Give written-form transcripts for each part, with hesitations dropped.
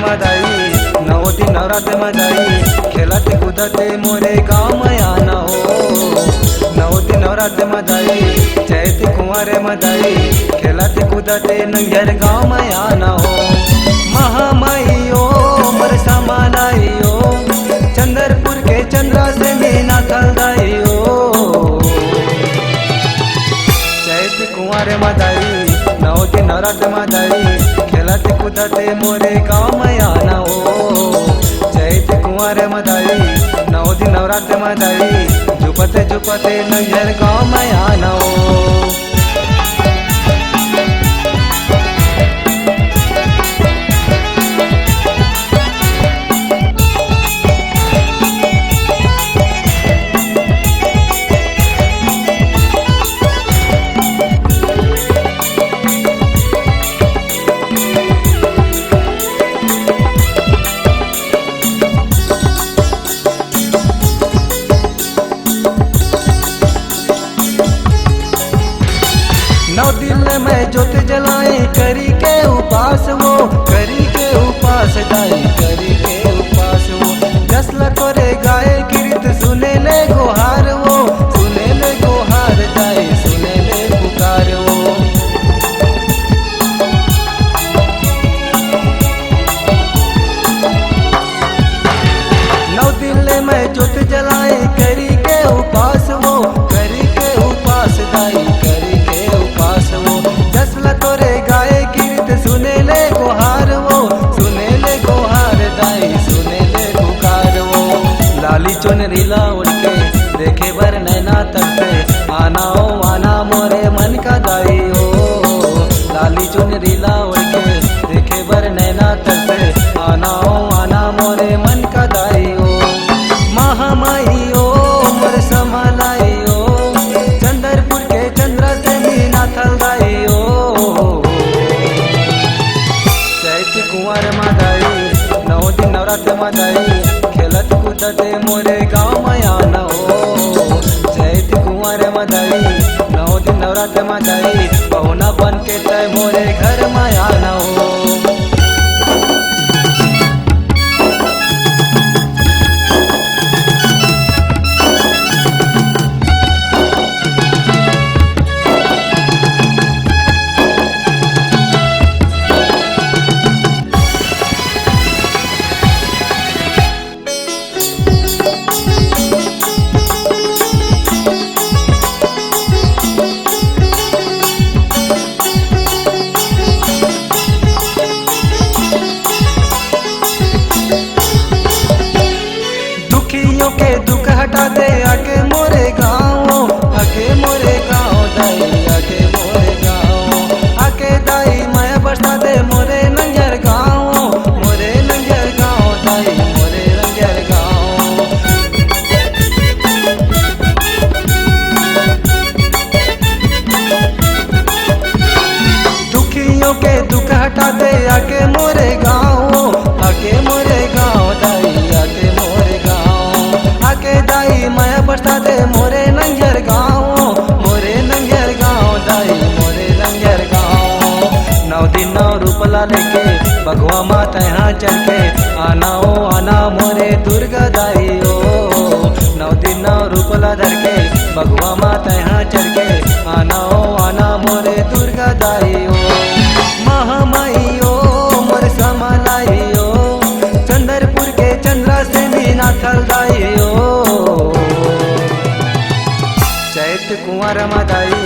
मदाई, 9 दिन नवरात्र मदाई, खेलते कूदते मोरे गाँव में आना हो। 9 दिन नवरात्र मदाई, चैत कुंवर मदाई, खेलते कूदते नैहर गाँव में आना हो। महामाइयो मोर समालाइयो, चंद्रपुर के चंद्रा से मीना थलदाइयो। चैत कुंवर मदाई, 9 दिन नवरात्र मदाई, खेलते कूदते मोरे गाँव में आना हो। चैत कुंवर मदाई, 9 दिन नवरात्र मदाई, झुपते झुपते नैहर गाँव में आना हो। मैं ज्योत जलाई करी के उपास वो, करी के उपास दाई, करी के उपास वो। जसला तोरे गाए गिरत सुने ले गोहार वो, सुने ले गोहार दाई, सुने ले पुकार वो। नौ दिन ले मैं ज्योत जलाई करी के उपास वो, करी के उपास दाई, करी के उपास वो। जसला तोरे गाए गिरत सुने ले गोहार वो, सुने ले गोहार दाई, सुने ले पुकार वो। लाली चुनरीला उड़ के देखे बर नैना तरसे, आना ओ आना मोरे मन का दाई ओ। लाली चुनरीला उड़ के देखे बर नैना तरसे, आना ओ आना मोरे मन का दाई ओ। महामाइयो मोर समालाइयो, चंद्रपुर के चंद्रा से मीना थलदाइयो। चैत कुंवर मदाई, 9 दिन नवरात्र मदाई, खेलत कूदते मोरे गाँव में आना हो। चैत कुंवर मदाई, 9 दिन नवरात्र मदाई, पहुना बन के तय मोरे घर में आना हो। के दुख हटा दे आके मोरे गाँव, आके मोरे गाँव दाई, आके मोरे गाँव। आके दाई मैं बसा दे मोरे नंगर गाँव, मोरे नंगर गाँव दाई, मोरे नंगर गाँव। दुखियों के दुख हटा दे आके मोरे गाँव, आके मोरे गाँव दाई, आके मोरे गाँव। आके दाई मैं बसा दे मोरे नंगर गाँव, मोरे नंगर गाँव दाई, मोरे नंगर गाँव। 9 दिन 9 रूपला लेके बगवा माता यहाँ चढ़ के, आना ओ आना मोरे दुर्गा दाई ओ। 9 दिन 9 रूपला धर के बगवा माता यहाँ चढ़ के, आना ओ आना मोरे दुर्गा दाई ओ। महामाइयो मोर समालाइयो, चंद्रपुर के चंद्रा से मीना थलदाइयो। चैत कुंवर मदाई,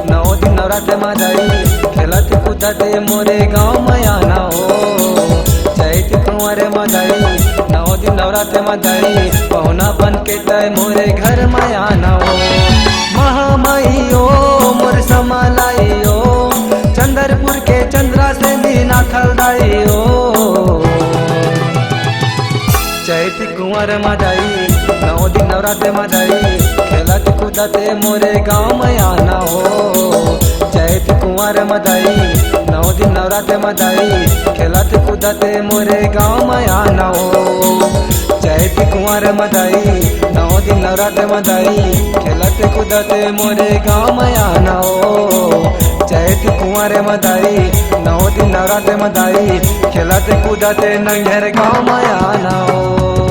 9 दिन नवरात्र मदाई, खेलत कूदते मोरे गाँव में आना हो। चैत कुंवर मदाई, 9 दिन नवरात्र मदाई, पहुना बन के तय मोरे घर में आना हो। महामाइयो मोर समालाइयो, चंद्रपुर के चंद्रा से मीना थलदाइयो। चैत कुंवर मदाई, 9 दिन नवरात्र मदाई, खेलत कूदते मोरे गाँव में आना हो। चैत कुंवर मदाई, 9 दिन नवरात्र मदाई, खेलत कूदते मोरे गाँव में आना हो। चैत कुंवर मदाई, 9 दिन नवरात्र मदाई, खेलत कूदते मोरे गाँव में आना हो। चैत कुंवर मदाई 9 दिन नवरात्र मदाई खेलत कूदत नंगेर गाँव माया ना हो।